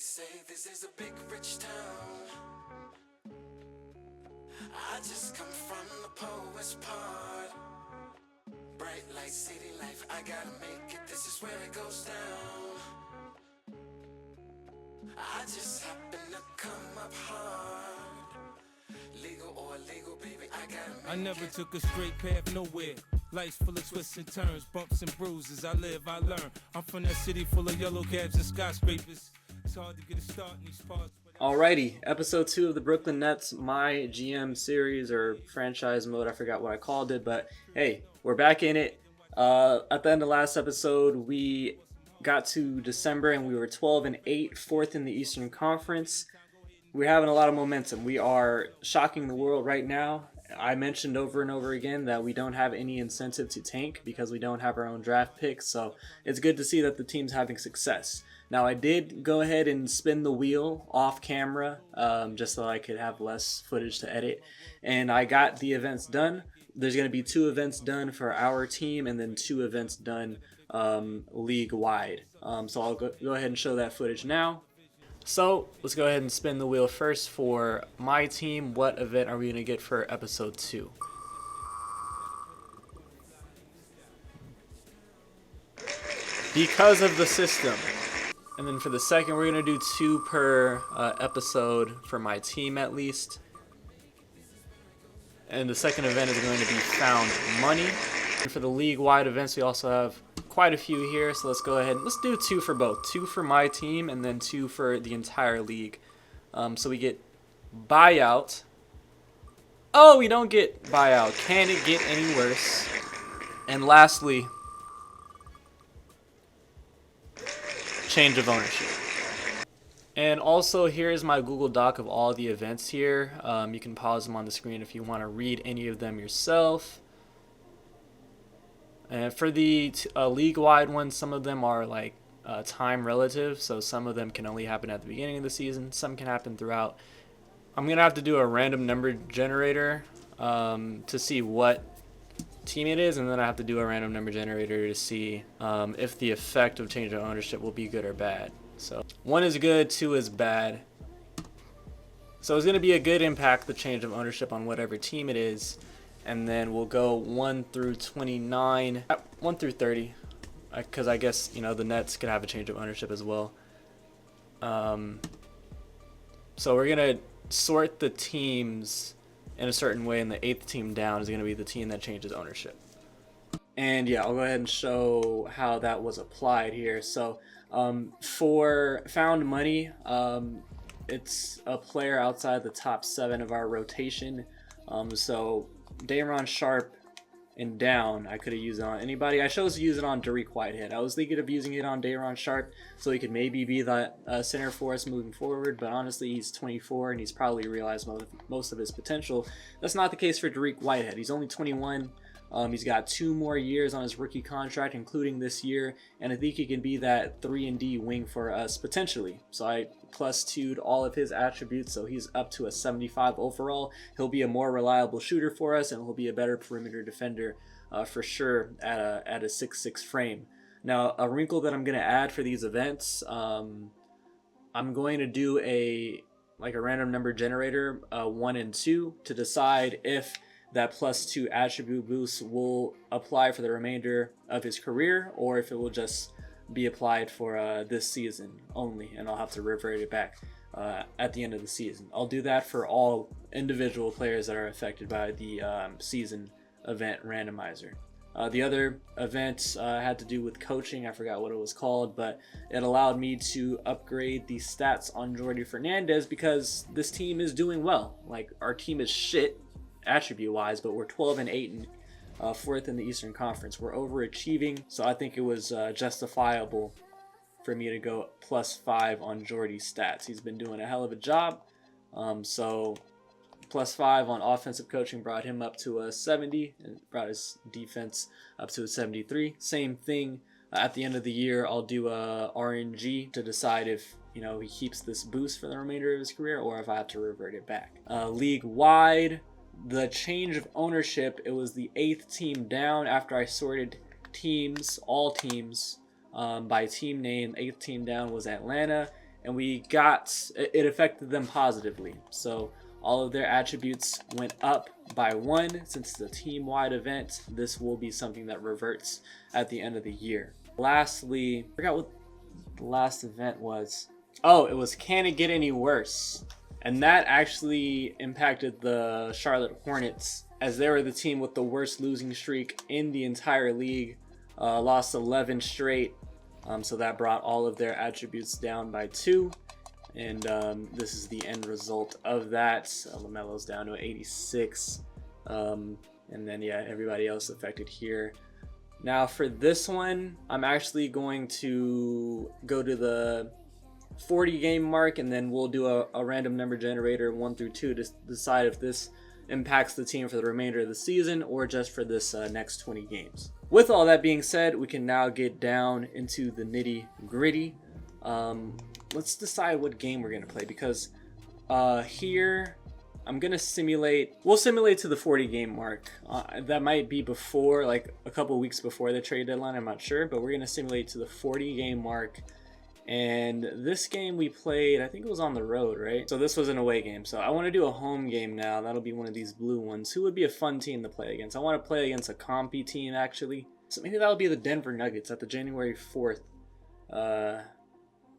say this is a big rich town. I just come from the poet's part. Bright light, city life, I gotta make it, this is where it goes down. I just happen to come up hard. Legal or illegal, baby, I gotta make it. I never took a straight path nowhere. Life's full of twists and turns, bumps and bruises. I live, I learn. I'm from that city full of yellow cabs and skyscrapers. It's hard to get a start in these parts. Alrighty, episode 2 of the Brooklyn Nets My GM series or franchise mode. I forgot what I called it, but hey, we're back in it. At the end of last episode, we got to December and we were 12-8, fourth in the Eastern Conference. We're having a lot of momentum. We are shocking the world right now. I mentioned over and over again that we don't have any incentive to tank because we don't have our own draft picks, so it's good to see that the team's having success. Now, I did go ahead and spin the wheel off camera just so I could have less footage to edit, and I got the events done. There's going to be 2 events done for our team and then 2 events done league-wide. So I'll go ahead and show that footage now. So let's go ahead and spin the wheel first for my team. What event are we going to get for episode 2? Because of the system. And then for the second, we're going to do 2 per episode for my team at least. And the second event is going to be Found Money. And for the league-wide events, we also have quite a few here, so let's go ahead and let's do 2 for both. 2 for my team and then 2 for the entire league. So we get buyout. Oh, we don't get buyout. Can it get any worse? And lastly, change of ownership. And also, here is my Google Doc of all the events here. You can pause them on the screen if you want to read any of them yourself. And for the league-wide ones, some of them are like time relative, so some of them can only happen at the beginning of the season. Some can happen throughout. I'm going to have to do a random number generator to see what team it is, and then I have to do a random number generator to see if the effect of change of ownership will be good or bad. So 1 is good, 2 is bad. So it's going to be a good impact, the change of ownership, on whatever team it is. And then we'll go 1 through 29, 1 through 30, because I guess, you know, the Nets could have a change of ownership as well. So we're going to sort the teams in a certain way, and the 8th team down is going to be the team that changes ownership. And yeah, I'll go ahead and show how that was applied here. So for Found Money, it's a player outside the top 7 of our rotation. So Day'Ron Sharpe and down, I could have used it on anybody. I chose to use it on Dariq Whitehead. I was thinking of using it on Day'Ron Sharpe so he could maybe be the center for us moving forward, but honestly, he's 24 and he's probably realized most of his potential. That's not the case for Dariq Whitehead. He's only 21. He's got 2 more years on his rookie contract, including this year, and I think he can be that 3-and-D wing for us potentially. So I plus 2'd all of his attributes, so he's up to a 75 overall. He'll be a more reliable shooter for us, and he'll be a better perimeter defender for sure at a 6'6" frame. Now, a wrinkle that I'm going to add for these events, I'm going to do a random number generator, 1 and 2, to decide if that plus 2 attribute boost will apply for the remainder of his career, or if it will just be applied for this season only, and I'll have to revert it back at the end of the season. I'll do that for all individual players that are affected by the season event randomizer. The other event had to do with coaching. I forgot what it was called, but it allowed me to upgrade the stats on Jordi Fernandez because this team is doing well. Like, our team is shit attribute-wise, but we're 12-8 and 4th in the Eastern Conference. We're overachieving, so I think it was justifiable for me to go plus 5 on Jordy's stats. He's been doing a hell of a job. So plus 5 on offensive coaching brought him up to a 70 and brought his defense up to a 73. Same thing at the end of the year. I'll do a RNG to decide if, you know, he keeps this boost for the remainder of his career or if I have to revert it back. League-wide, the change of ownership, it was the 8th team down after I sorted teams, all teams, by team name. 8th team down was Atlanta, and it affected them positively. So all of their attributes went up by 1. Since it's a team-wide event, this will be something that reverts at the end of the year. Lastly, I forgot what the last event was. Oh, it was Can It Get Any Worse? And that actually impacted the Charlotte Hornets, as they were the team with the worst losing streak in the entire league. Lost 11 straight, so that brought all of their attributes down by 2. And this is the end result of that. LaMelo's down to 86. And then, yeah, everybody else affected here. Now for this one, I'm actually going to go to the 40 game mark, and then we'll do a random number generator 1 through 2 to decide if this impacts the team for the remainder of the season or just for this next 20 games. With all that being said, we can now get down into the nitty gritty. Let's decide what game we're going to play, because here we'll simulate to the 40 game mark. That might be before, like a couple weeks before the trade deadline, I'm not sure, but we're going to simulate to the 40 game mark. And this game we played, I think it was on the road, right? So this was an away game. So I want to do a home game now. That'll be one of these blue ones. Who would be a fun team to play against? I want to play against a compy team, actually. So maybe that'll be the Denver Nuggets at the January 4th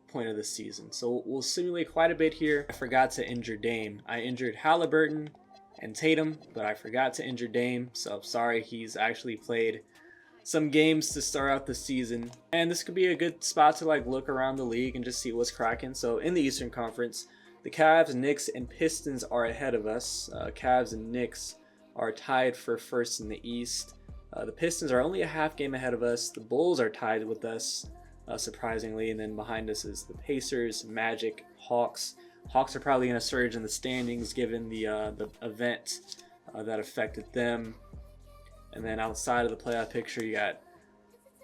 point of the season. So we'll simulate quite a bit here. I forgot to injure Dame. I injured Halliburton and Tatum, but I forgot to injure Dame. So sorry, he's actually played some games to start out the season, and this could be a good spot to like look around the league and just see what's cracking. So in the Eastern Conference, the Cavs, Knicks, and Pistons are ahead of us. Cavs and Knicks are tied for first in the East. The Pistons are only a half game ahead of us. The Bulls are tied with us, surprisingly, and then behind us is the Pacers, Magic, Hawks. Hawks are probably going to surge in the standings given the event that affected them. And then outside of the playoff picture, you got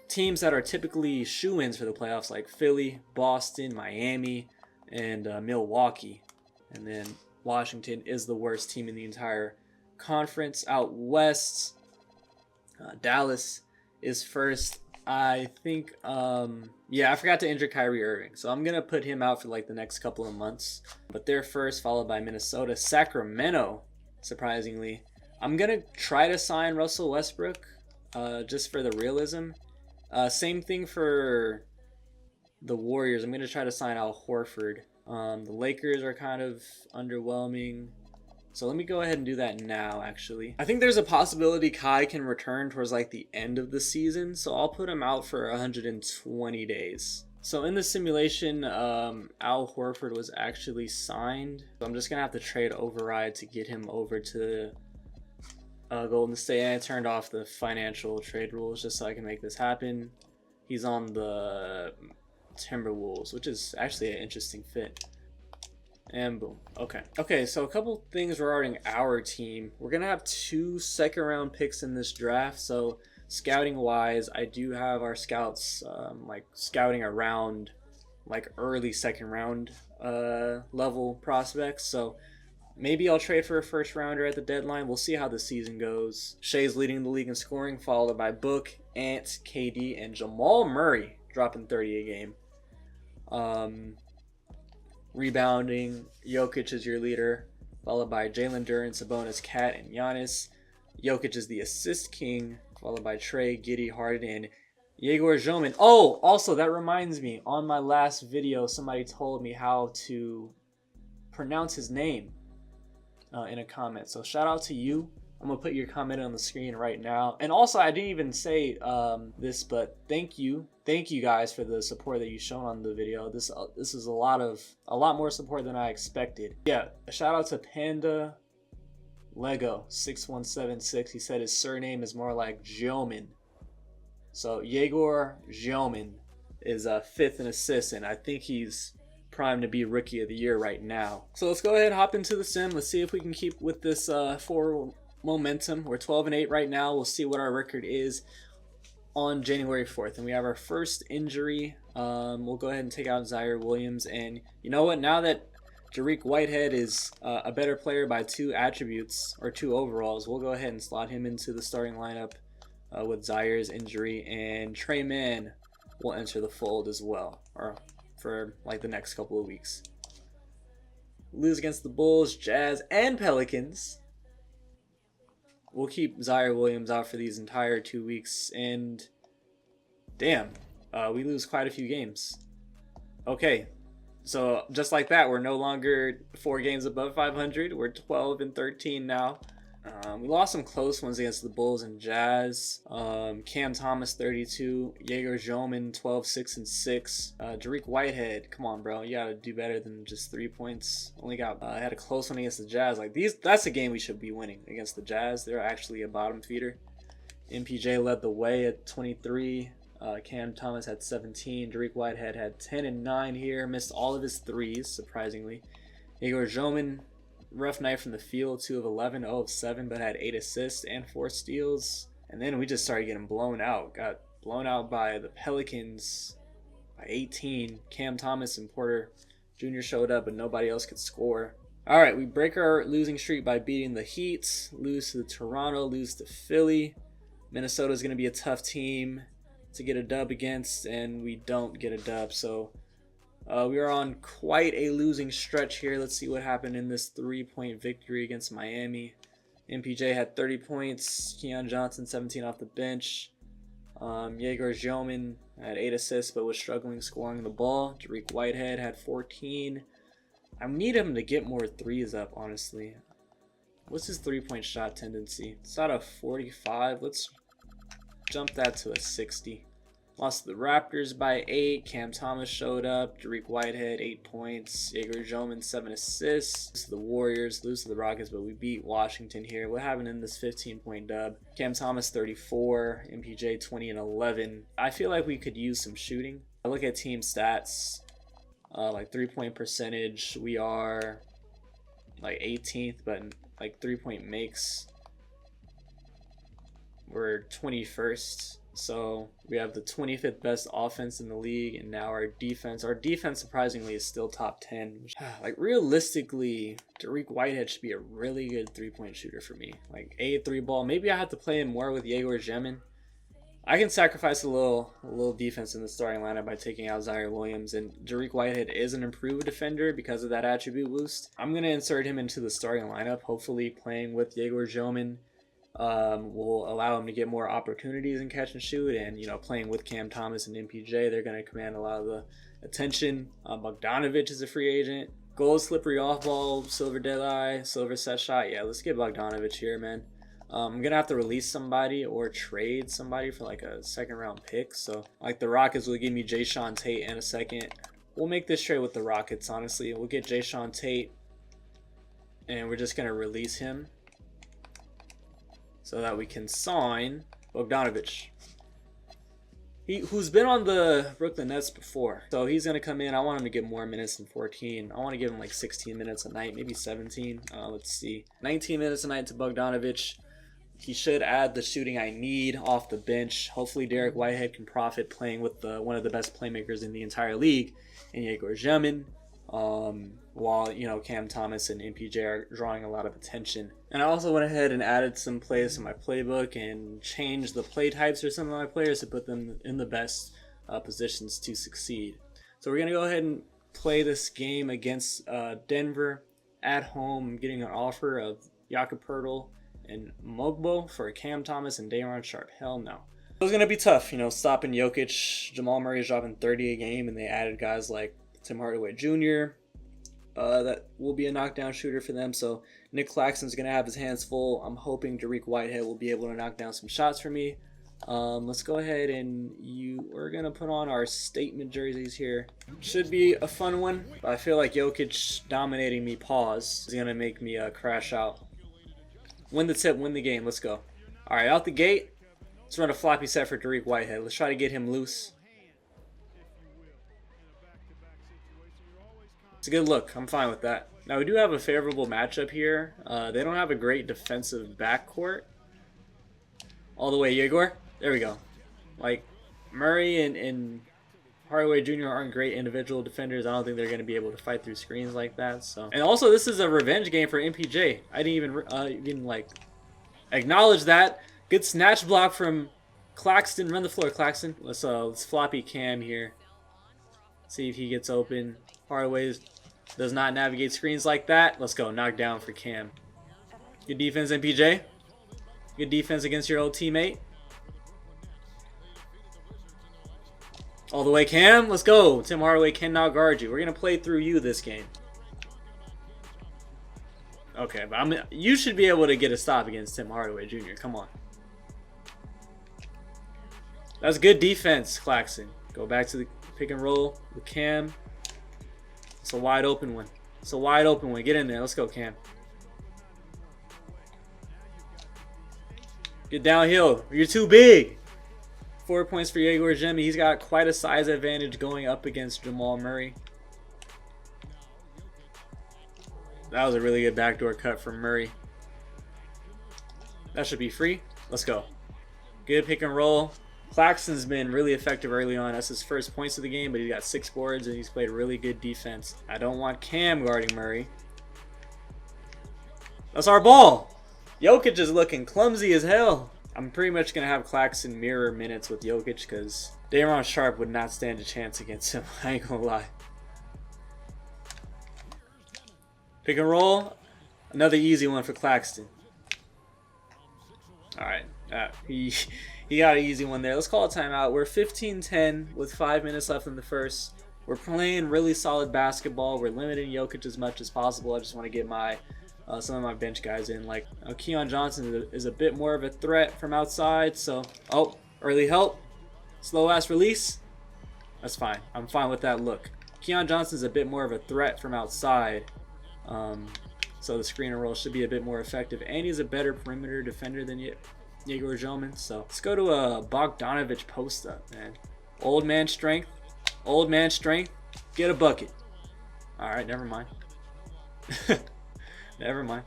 teams that are typically shoo-ins for the playoffs, like Philly, Boston, Miami, and Milwaukee. And then Washington is the worst team in the entire conference. Out west, Dallas is first. I think, I forgot to injure Kyrie Irving, so I'm going to put him out for like the next couple of months. But they're first, followed by Minnesota. Sacramento, surprisingly. I'm going to try to sign Russell Westbrook just for the realism. Same thing for the Warriors. I'm going to try to sign Al Horford. The Lakers are kind of underwhelming. So let me go ahead and do that now, actually. I think there's a possibility Kai can return towards like the end of the season. So I'll put him out for 120 days. So in the simulation, Al Horford was actually signed. So I'm just going to have to trade override to get him over to Golden State. And I turned off the financial trade rules just so I can make this happen. He's on the Timberwolves, which is actually an interesting fit. And boom. Okay, so a couple things regarding our team. We're going to have 2 second-round picks in this draft. So scouting-wise, I do have our scouts like scouting around like early second-round level prospects. So maybe I'll trade for a first-rounder at the deadline. We'll see how the season goes. Shea's leading the league in scoring, followed by Book, Ant, KD, and Jamal Murray dropping 30 a game. Rebounding, Jokic is your leader, followed by Jalen Duren, Sabonis, Cat, and Giannis. Jokic is the assist king, followed by Trey, Giddey, Harden, and Yegor Jomin. Oh, also, that reminds me, on my last video, somebody told me how to pronounce his name in a comment. So shout out to you. I'm going to put your comment on the screen right now. And also, I didn't even say this, but thank you. Thank you guys for the support that you've shown on the video. This is a lot more support than I expected. Yeah, shout out to Panda Lego 6176. He said his surname is more like Jomin. So Yegor Jomin is 5th in assists, and I think he's primed to be Rookie of the Year right now. So let's go ahead and hop into the sim. Let's see if we can keep with this forward momentum. We're 12-8 right now. We'll see what our record is on January 4th. And we have our first injury. We'll go ahead and take out Zaire Williams. And you know what? Now that Jarick Whitehead is a better player by 2 attributes, or 2 overalls, we'll go ahead and slot him into the starting lineup with Zaire's injury. And Trey Mann will enter the fold as well. Or for like the next couple of weeks. Lose against the Bulls, Jazz, and Pelicans. We'll keep Zaire Williams out for these entire 2 weeks, and damn, we lose quite a few games. Okay, so just like that, we're no longer 4 games above 500. We're 12-13 now. We lost some close ones against the Bulls and Jazz. Cam Thomas 32, Jaeger Joman 12-6-6. Dariq Whitehead, come on, bro, you gotta do better than just 3 points. Only got had a close one against the Jazz. Like that's a game we should be winning against the Jazz. They're actually a bottom feeder. MPJ led the way at 23. Cam Thomas had 17. Dariq Whitehead had 10 and 9 here. Missed all of his threes, surprisingly. Jaeger Joman, rough night from the field, 2 of 11, 0 of 7, but had 8 assists and 4 steals. And then we just started getting blown out. Got blown out by the Pelicans by 18. Cam Thomas and Porter Jr. showed up, but nobody else could score. All right, we break our losing streak by beating the Heat, lose to Toronto, lose to Philly. Minnesota's going to be a tough team to get a dub against, and we don't get a dub. So we are on quite a losing stretch here. Let's see what happened in this 3-point victory against Miami. MPJ had 30 points. Keon Johnson, 17 off the bench. Jaeger Joman had 8 assists but was struggling scoring the ball. Dariq Whitehead had 14. I need him to get more threes up, honestly. What's his 3-point shot tendency? It's not a 45. Let's jump that to a 60. Lost to the Raptors by 8. Cam Thomas showed up. Dariq Whitehead, 8 points. Jaeger Joman, 7 assists. Lose to the Warriors, lose to the Rockets, but we beat Washington here. What happened in this 15-point dub? Cam Thomas, 34. MPJ, 20 and 11. I feel like we could use some shooting. I look at team stats, like 3-point percentage. We are like 18th, but like 3-point makes, we're 21st. So we have the 25th best offense in the league, and now our defense surprisingly is still top 10. Like realistically, Dariq Whitehead should be a really good 3-point shooter for me. Like a 3-ball. Maybe I have to play him more with Jaeger Joman. I can sacrifice a little defense in the starting lineup by taking out Zaire Williams, and Dariq Whitehead is an improved defender because of that attribute boost. I'm gonna insert him into the starting lineup, hopefully playing with Jaeger Joman. Will allow him to get more opportunities in catch and shoot, and playing with Cam Thomas and MPJ, they're going to command a lot of the attention. Bogdanovic is a free agent. Gold, slippery off ball, silver deadeye, silver set shot. Yeah, let's get Bogdanovic here, man. I'm gonna have to release somebody or trade somebody for like a 2nd round pick. So like the Rockets will give me Jayshawn Tate and a 2nd. We'll make this trade with the Rockets, honestly. We'll get Jayshawn Tate and we're just gonna release him so that we can sign Bogdanovic, who's been on the Brooklyn Nets before. So he's going to come in. I want him to get more minutes than 14. I want to give him like 16 minutes a night, maybe 17. Let's see. 19 minutes a night to Bogdanovic. He should add the shooting I need off the bench. Hopefully Dariq Whitehead can profit playing with one of the best playmakers in the entire league in Jaeger Joman. While Cam Thomas and MPJ are drawing a lot of attention. And I also went ahead and added some plays to my playbook and changed the play types for some of my players to put them in the best positions to succeed. So we're gonna go ahead and play this game against Denver at home. I'm getting an offer of Jakob Poeltl and Mogbo for Cam Thomas and Day'Ron Sharpe. Hell no. It was gonna be tough, stopping Jokic. Jamal Murray's dropping 30 a game, and they added guys like Tim Hardaway Jr. That will be a knockdown shooter for them. So Nick Claxton's going to have his hands full. I'm hoping Dariq Whitehead will be able to knock down some shots for me. Let's go ahead and we're going to put on our statement jerseys here. Should be a fun one. But I feel like Jokic dominating me is going to make me crash out. Win the tip, win the game. Let's go. All right, out the gate. Let's run a floppy set for Dariq Whitehead. Let's try to get him loose. It's a good look. I'm fine with that. Now, we do have a favorable matchup here. They don't have a great defensive backcourt. All the way, Jaeger. There we go. Like, Murray and Hardaway Jr. aren't great individual defenders. I don't think they're going to be able to fight through screens like that. So, and also, this is a revenge game for MPJ. I didn't even like acknowledge that. Good snatch block from Claxton. Run the floor, Claxton. Let's floppy Cam here. See if he gets open. Hardaway does not navigate screens like that. Let's go. Knock down for Cam. Good defense, MPJ. Good defense against your old teammate. All the way, Cam. Let's go. Tim Hardaway cannot guard you. We're going to play through you this game. Okay, but you should be able to get a stop against Tim Hardaway Jr. Come on. That's good defense, Claxton. Go back to the pick and roll with Cam. It's a wide open one. It's a wide open one. Get in there. Let's go, Cam. Get downhill. You're too big. 4 points for Yegor Jemmy. He's got quite a size advantage going up against Jamal Murray. That was a really good backdoor cut from Murray. That should be free. Let's go. Good pick and roll. Claxton's been really effective early on. That's his first points of the game, but he's got 6 boards and he's played really good defense. I don't want Cam guarding Murray. That's our ball. Jokic is looking clumsy as hell. I'm pretty much going to have Claxton mirror minutes with Jokic because Day'Ron Sharpe would not stand a chance against him. I ain't going to lie. Pick and roll. Another easy one for Claxton. Alright. He got an easy one there. Let's call a timeout. We're 15-10 with 5 minutes left in the first. We're playing really solid basketball. We're limiting Jokic as much as possible. I just want to get my some of my bench guys in. Like Keon Johnson is a bit more of a threat from outside. So, early help. Slow ass release. That's fine. I'm fine with that look. Keon Johnson's a bit more of a threat from outside. So the screen and roll should be a bit more effective. And he's a better perimeter defender than Yegor Jomon. So let's go to a Bogdanovich post up, man. Old man strength. Old man strength. Get a bucket. Alright, never mind. Never mind.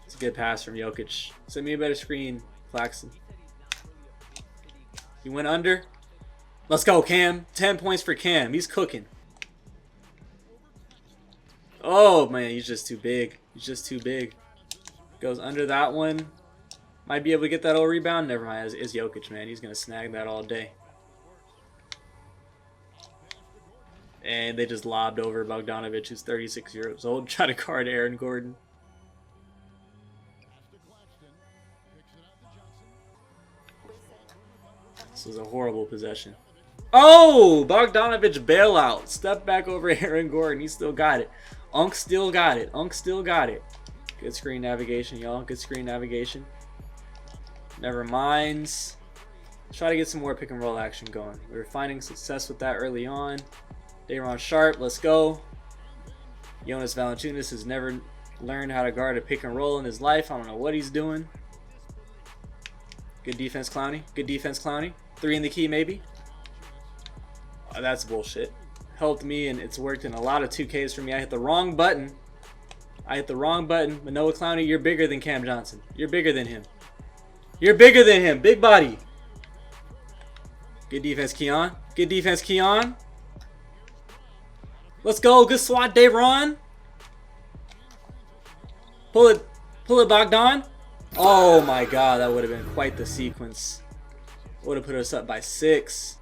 It's a good pass from Jokic. Send me a better screen, Claxton. He went under. Let's go, Cam. 10 points for Cam. He's cooking. Oh, man, he's just too big. He's just too big. Goes under that one. Might be able to get that old rebound. Never mind. It's Jokic, man. He's going to snag that all day. And they just lobbed over Bogdanovich, who's 36 years old, trying to guard Aaron Gordon. This was a horrible possession. Oh! Bogdanovich bailout. Step back over Aaron Gordon. He still got it. Unk still got it. Unk still got it. Good screen navigation, y'all. Good screen navigation. Never mind. Try to get some more pick and roll action going. We were finding success with that early on. Day'Ron Sharpe, let's go. Jonas Valanciunas has never learned how to guard a pick and roll in his life. I don't know what he's doing. Good defense, Clowney. Good defense, Clowney. 3 in the key, maybe. Oh, that's bullshit. Helped me, and it's worked in a lot of 2Ks for me. I hit the wrong button. But Noah Clowney, you're bigger than Cam Johnson. You're bigger than him. You're bigger than him. Big body. Good defense, Keon. Good defense, Keon. Let's go. Good swat, Day'Ron. Pull it, Bogdan. Oh my God, that would have been quite the sequence. Would have put us up by 6.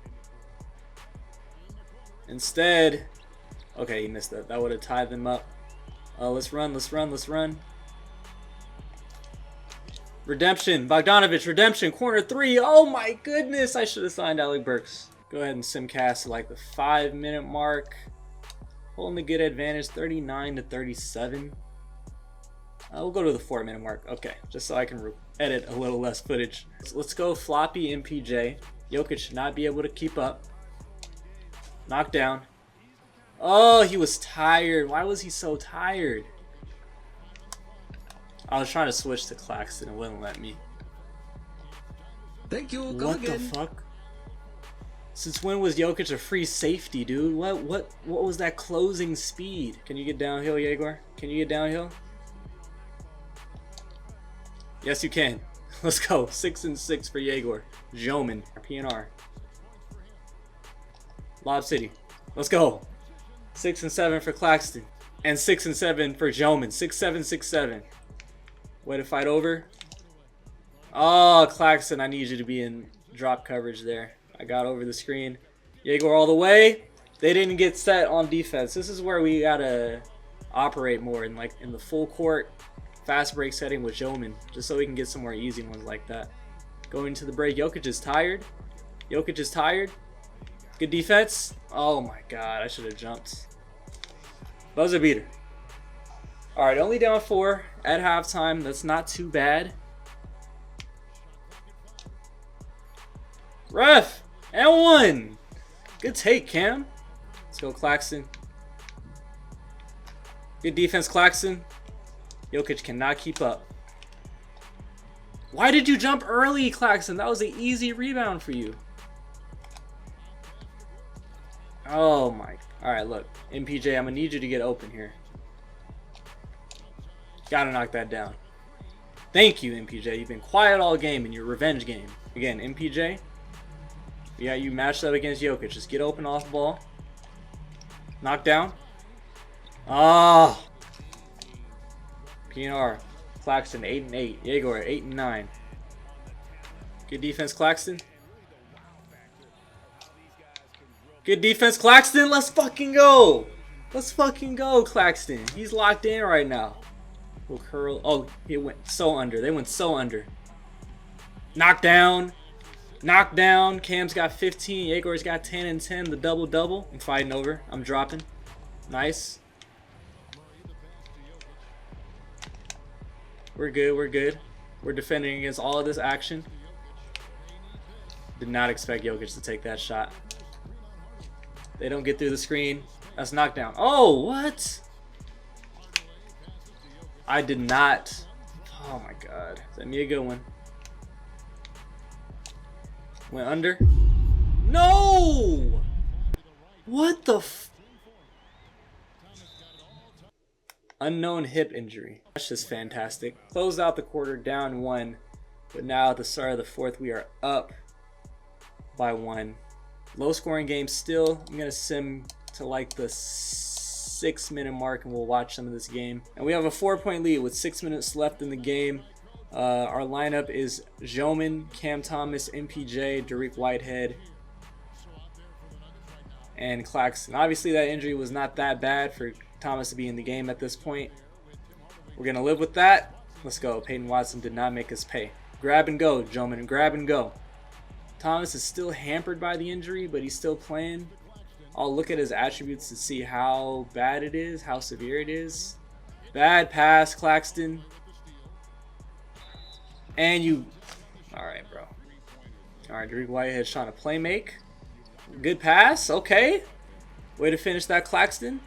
Instead, okay, he missed that. That would have tied them up. Let's run. Redemption, Bogdanovich, redemption, corner 3. Oh my goodness, I should have signed Alec Burks. Go ahead and simcast to like the 5-minute mark. Holding a good advantage, 39-37. We'll go to the 4-minute mark. Okay, just so I can edit a little less footage. So let's go floppy MPJ. Jokic should not be able to keep up. Knocked down. Oh, he was tired. Why was he so tired? I was trying to switch to Claxton. It wouldn't let me. Thank you. Go What again. the fuck? Since when was Jokic a free safety, dude? What was that closing speed? Can you get downhill, Yegor? Can you get downhill? Yes, you can. Let's go. 6 and 6 for Yegor. Jomon, PNR. Lob City. Let's go. 6 and 7 for Claxton. And 6 and 7 for Jomon. 6-7, 6-7. Way to fight over. Oh, Claxton, I need you to be in drop coverage there. I got over the screen. Jaeger all the way. They didn't get set on defense. This is where we gotta operate more in the full court fast break setting with Joman, just so we can get some more easy ones like that. Going to the break. Jokic is tired. Jokic is tired. Good defense. Oh my god, I should have jumped. Buzzer beater. Alright, only down 4 at halftime. That's not too bad. Ref! And 1! Good take, Cam. Let's go, Claxton. Good defense, Claxton. Jokic cannot keep up. Why did you jump early, Claxton? That was an easy rebound for you. Oh my. Alright, look. MPJ, I'm going to need you to get open here. Gotta knock that down. Thank you, MPJ. You've been quiet all game in your revenge game. Again, MPJ. Yeah, you matched up against Jokic. Just get open off the ball. Knock down. Ah. PNR. Claxton 8-8. Jaeger 8-9. Good defense, Claxton. Good defense, Claxton. Let's fucking go. Let's fucking go, Claxton. He's locked in right now. Will curl. Oh, he went so under. They went so under. Knock down. Knock down. Cam's got 15. Jaegor's got 10 and 10. The double-double. I'm fighting over. I'm dropping. Nice. We're good. We're good. We're defending against all of this action. Did not expect Jokic to take that shot. They don't get through the screen. That's knockdown. Oh, what? I did not. Oh my god. Send me a good one. Went under. No! What the f... Unknown hip injury. That's just fantastic. Closed out the quarter down 1. But now at the start of the 4th, we are up by 1. Low scoring game still. I'm going to sim to like the 6-minute mark and we'll watch some of this game. And we have a 4-point lead with 6 minutes left in the game. Our lineup is Joman, Cam Thomas, MPJ, Derek Whitehead, and Claxton. Obviously that injury was not that bad for Thomas to be in the game at this point. We're going to live with that. Let's go. Peyton Watson did not make us pay. Grab and go, Joman. Grab and go. Thomas is still hampered by the injury, but he's still playing. I'll look at his attributes to see how bad it is, how severe it is. Bad pass, Claxton. And you... Alright, bro. Alright, Derek Whitehead's trying to play make. Good pass. Okay. Way to finish that, Claxton.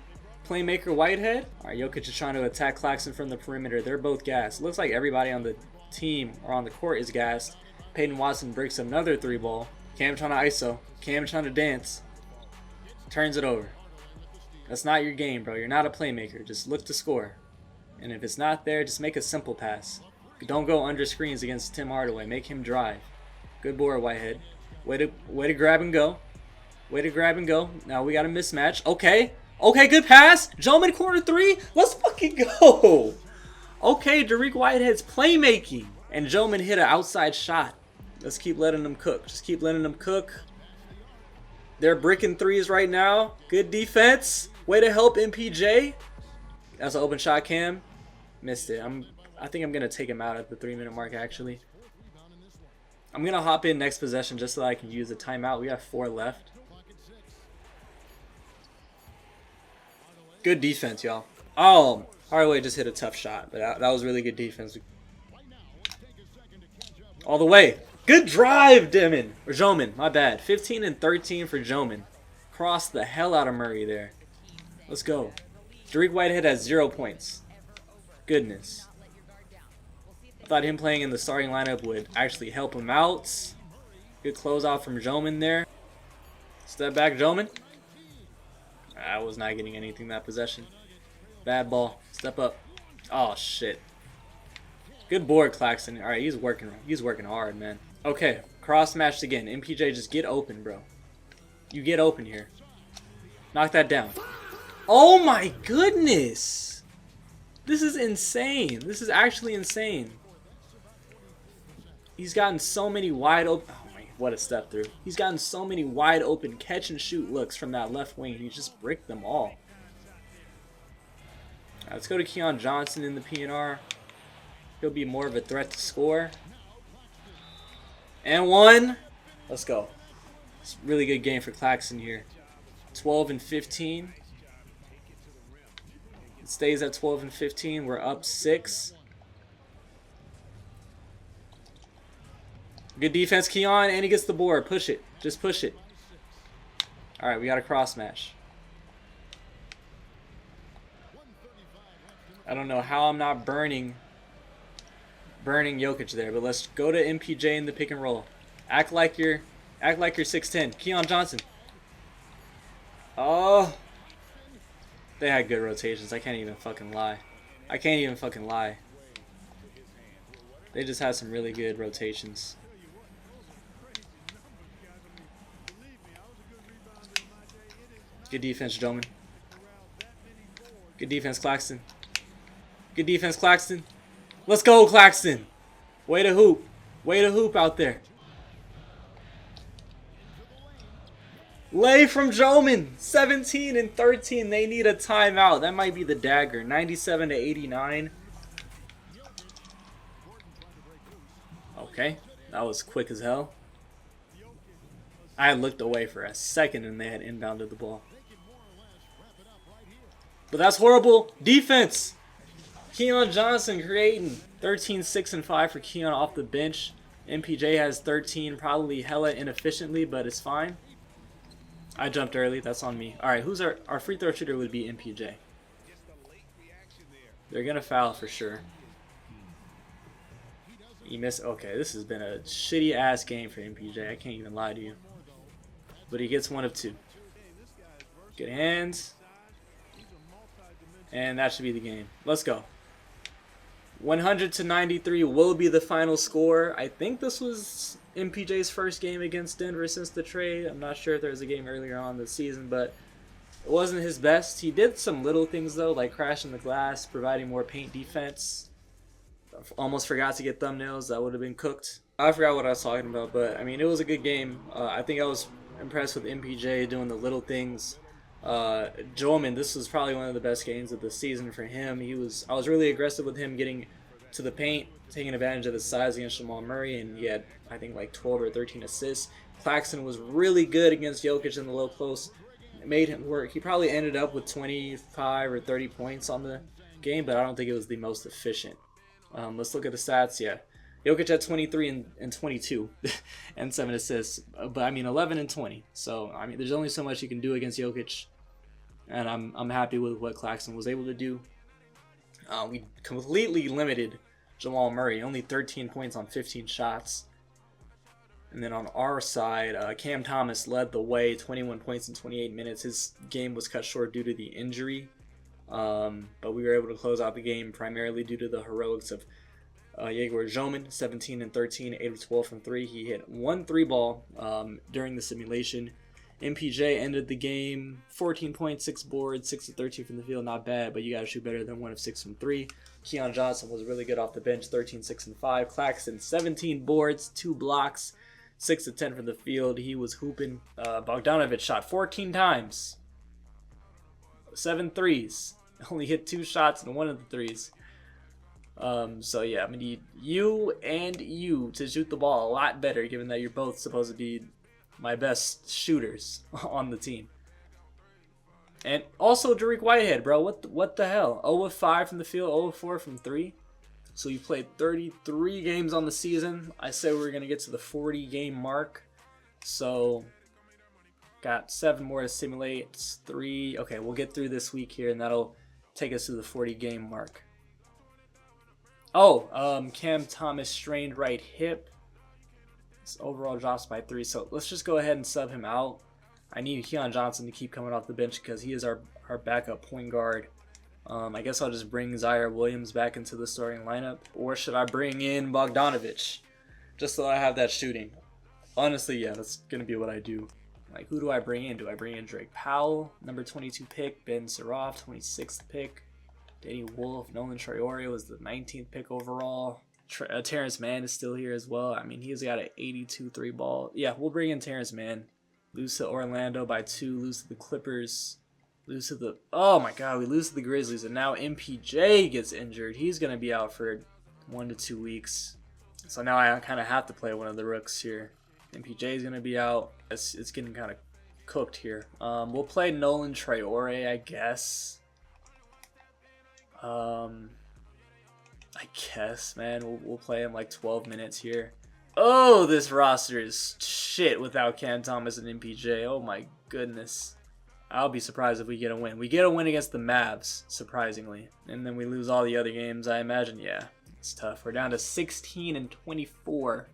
Playmaker Whitehead. Alright, Jokic is trying to attack Claxton from the perimeter. They're both gassed. Looks like everybody on the team or on the court is gassed. Peyton Watson breaks another 3-ball. Cam trying to ISO. Cam trying to dance. Turns it over. That's not your game, bro. You're not a playmaker. Just look to score. And if it's not there, just make a simple pass. Don't go under screens against Tim Hardaway. Make him drive. Good board, Whitehead. Way to grab and go. Way to grab and go. Now we got a mismatch. Okay. Okay, good pass. Joman corner 3. Let's fucking go. Okay, Derek Whitehead's playmaking. And Joman hit an outside shot. Let's keep letting them cook. Just keep letting them cook. They're bricking 3s right now. Good defense. Way to help MPJ. That's an open shot, Cam. Missed it. I think I'm going to take him out at the 3-minute mark, actually. I'm going to hop in next possession just so I can use the timeout. We have 4 left. Good defense, y'all. Oh, Hardaway just hit a tough shot, but that was really good defense. All the way. Good drive, Demon. Or Joman, my bad. 15 and 13 for Joman. Crossed the hell out of Murray there. Let's go. Derek Whitehead has 0 points. Goodness. I thought him playing in the starting lineup would actually help him out. Good closeout from Joman there. Step back, Joman. I was not getting anything that possession. Bad ball. Step up. Oh, shit. Good board, Claxton. All right, he's working hard, man. Okay, cross matched again. MPJ, just get open, bro. You get open here. Knock that down. Oh my goodness. This is insane. This is actually insane. He's gotten so many wide open. Oh my, What a step through. He's gotten so many wide open catch and shoot looks from that left wing. He just bricked them all. Right, let's go to Keon Johnson in the PNR. He'll be more of a threat to score. And one. Let's go. It's a really good game for Claxton here. 12 and 15. It stays at 12 and 15. We're up 6. Good defense, Keon, and he gets the board. Push it. Just push it. All right, we got a cross match. I don't know how I'm not burning Jokic there, but let's go to MPJ in the pick and roll. Act like you're 6'10". Keon Johnson. Oh. They had good rotations. I can't even fucking lie. They just had some really good rotations. Good defense, Joman. Good defense, Claxton. Good defense, Claxton. Let's go, Claxton. Way to hoop. Way to hoop out there. Lay from Joman. 17 and 13. They need a timeout. That might be the dagger. 97 to 89. Okay. That was quick as hell. I looked away for a second and they had inbounded the ball. But that's horrible defense. Keon Johnson creating 13, 6, and 5 for Keon off the bench. MPJ has 13, probably hella inefficiently, but it's fine. I jumped early. That's on me. All right, who's our free throw shooter would be MPJ. They're going to foul for sure. He missed. Okay, this has been a shitty-ass game for MPJ. I can't even lie to you. But he gets 1 of 2. Good hands. And that should be the game. Let's go. 100 to 93 will be the final score. I think this was MPJ's first game against Denver since the trade. I'm not sure if there was a game earlier on this season, but it wasn't his best. He did some little things, though, like crashing the glass, providing more paint defense. Almost forgot to get thumbnails. That would have been cooked. I forgot what I was talking about, but, I mean, it was a good game. I think I was impressed with MPJ doing the little things. Joman, this was probably one of the best games of the season for him. I was really aggressive with him getting to the paint, taking advantage of his size against Jamal Murray, and he had, I think, like 12 or 13 assists. Claxton was really good against Jokic in the low post. It made him work. He probably ended up with 25 or 30 points on the game, but I don't think it was the most efficient. Let's look at the stats. Yeah, Jokic had 23 and 22 and 7 assists, but I mean 11 and 20. So I mean, there's only so much you can do against Jokic. And I'm happy with what Claxton was able to do. We completely limited Jamal Murray. Only 13 points on 15 shots. And then on our side, Cam Thomas led the way. 21 points in 28 minutes. His game was cut short due to the injury. But we were able to close out the game primarily due to the heroics of Yegor Joman. 17 and 13, 8 of 12 from 3. He hit 1 3-ball during the simulation. MPJ ended the game 14 points, 6 boards, 6 of 13 from the field. Not bad, but you got to shoot better than 1 of 6 from 3. Keon Johnson was really good off the bench, 13, 6, and 5. Claxton, 17 boards, 2 blocks, 6 of 10 from the field. He was hooping. Bogdanovic shot 14 times, 7 threes. Only hit 2 shots and 1 of the threes. So yeah, I'm going to need you and you to shoot the ball a lot better, given that you're both supposed to be my best shooters on the team. And also Dariq Whitehead, bro. What the hell? 0 of 5 from the field, 0 of 4 from 3. So you played 33 games on the season. I said we were going to get to the 40 game mark. So got 7 more to simulate. It's 3. Okay, we'll get through this week here and that'll take us to the 40 game mark. Oh, Cam Thomas strained right hip. Overall drops by 3, so let's just go ahead and sub him out. I need Keon Johnson to keep coming off the bench because he is our backup point guard. I guess I'll just bring Zaire Williams back into the starting lineup, or should I bring in Bogdanovic just so I have that shooting? Honestly, yeah, that's gonna be what I do. Like, who do I bring in? Do I bring in Drake Powell, number 22 pick, Ben Seraf, 26th pick, Danny Wolf, Nolan Traore was the 19th pick overall. Terrence Mann is still here as well. I mean, he's got an 82 3 ball. Yeah, we'll bring in Terrence Mann. Lose to Orlando by 2. Lose to the Clippers. Lose to the... Oh, my God. We lose to the Grizzlies. And now MPJ gets injured. He's going to be out for 1 to 2 weeks. So now I kind of have to play one of the rooks here. MPJ is going to be out. It's getting kind of cooked here. We'll play Nolan Traore, I guess. I guess, man. We'll play him like 12 minutes here. Oh, this roster is shit without Cam Thomas and MPJ. Oh my goodness. I'll be surprised if we get a win. We get a win against the Mavs, surprisingly. And then we lose all the other games, I imagine. Yeah, it's tough. We're down to 16 and 24.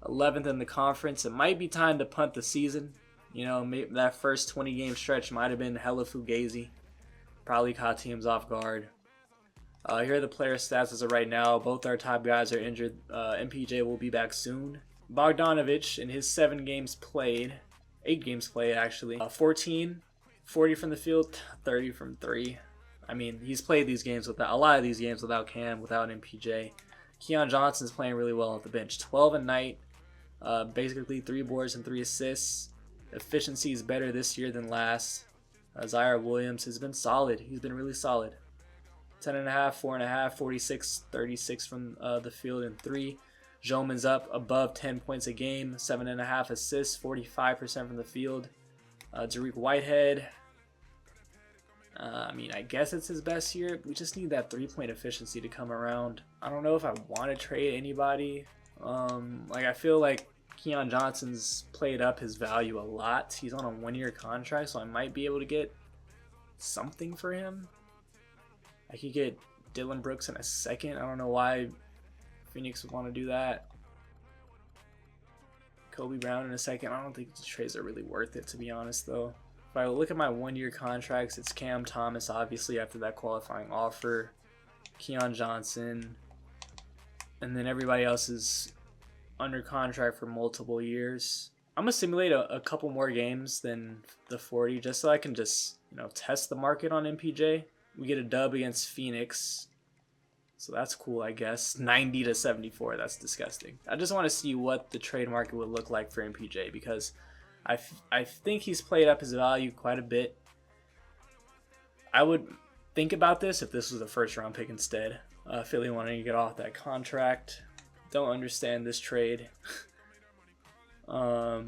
11th in the conference. It might be time to punt the season. You know, maybe that first 20 game stretch might have been hella fugazi. Probably caught teams off guard. Here are the player stats as of right now. Both our top guys are injured. MPJ will be back soon. Bogdanovic in his 7 games played, 8 games played actually. 14, 40 from the field, 30 from 3. I mean, he's played these games without a lot of these games without Cam, without MPJ. Keon Johnson's playing really well at the bench. 12 a night. Basically 3 boards and 3 assists. Efficiency is better this year than last. Zaire Williams has been solid. He's been really solid. 10.5, 4.5, 46, 36 from the field and 3. Joman's up above 10 points a game. 7.5 assists, 45% from the field. Tariq Whitehead. I mean, I guess it's his best year. We just need that 3-point efficiency to come around. I don't know if I want to trade anybody. I feel like Keon Johnson's played up his value a lot. He's on a 1-year contract, so I might be able to get something for him. I could get Dylan Brooks in a second. I don't know why Phoenix would want to do that. Kobe Brown in a second. I don't think the trades are really worth it, to be honest, though. If I look at my 1-year contracts, it's Cam Thomas, obviously, after that qualifying offer. Keon Johnson. And then everybody else is under contract for multiple years. I'm going to simulate a couple more games than the 40 just so I can just, test the market on MPJ. We get a dub against Phoenix. So that's cool, I guess. 90 to 74. That's disgusting. I just want to see what the trade market would look like for MPJ because I think he's played up his value quite a bit. I would think about this if this was a first-round pick instead. Philly wanting to get off that contract. Don't understand this trade. Yeah,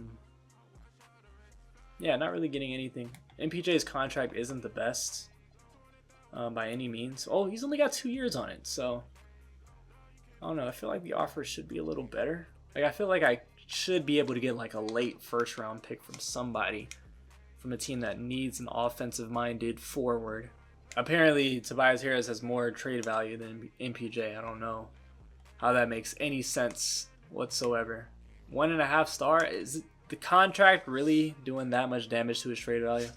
not really getting anything. MPJ's contract isn't the best by any means. Oh, he's only got 2 years on it, so I don't know. I feel like the offer should be a little better. I feel like I should be able to get like a late first-round pick from somebody, from a team that needs an offensive-minded forward. Apparently, Tobias Harris has more trade value than MPJ. I don't know how that makes any sense whatsoever. 1.5 star? Is the contract really doing that much damage to his trade value?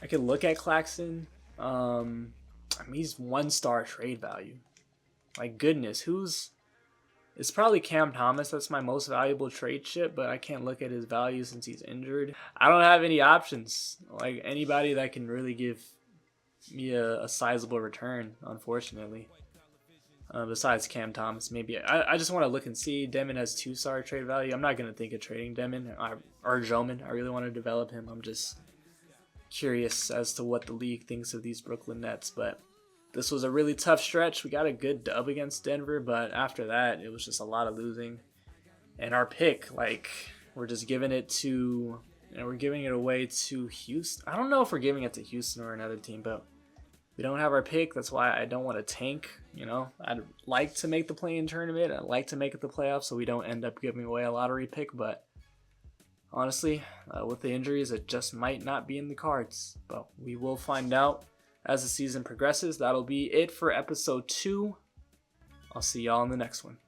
I could look at Claxton. I mean, he's 1-star trade value. My goodness, it's probably Cam Thomas. That's my most valuable trade chip, but I can't look at his value since he's injured. I don't have any options. Like anybody that can really give me a sizable return, unfortunately. Besides Cam Thomas, maybe. I just want to look and see. Demon has 2-star trade value. I'm not going to think of trading Demon or Joman. I really want to develop him. I'm just curious as to what the league thinks of these Brooklyn Nets. But this was a really tough stretch. We got a good dub against Denver, but after that, it was just a lot of losing. And our pick, we're just giving it to, we're giving it away to Houston. I don't know if we're giving it to Houston or another team, but we don't have our pick. That's why I don't want to tank. I'd like to make the play-in tournament. I'd like to make it the playoffs so we don't end up giving away a lottery pick. But honestly, with the injuries, it just might not be in the cards. But we will find out as the season progresses. That'll be it for episode 2. I'll see y'all in the next one.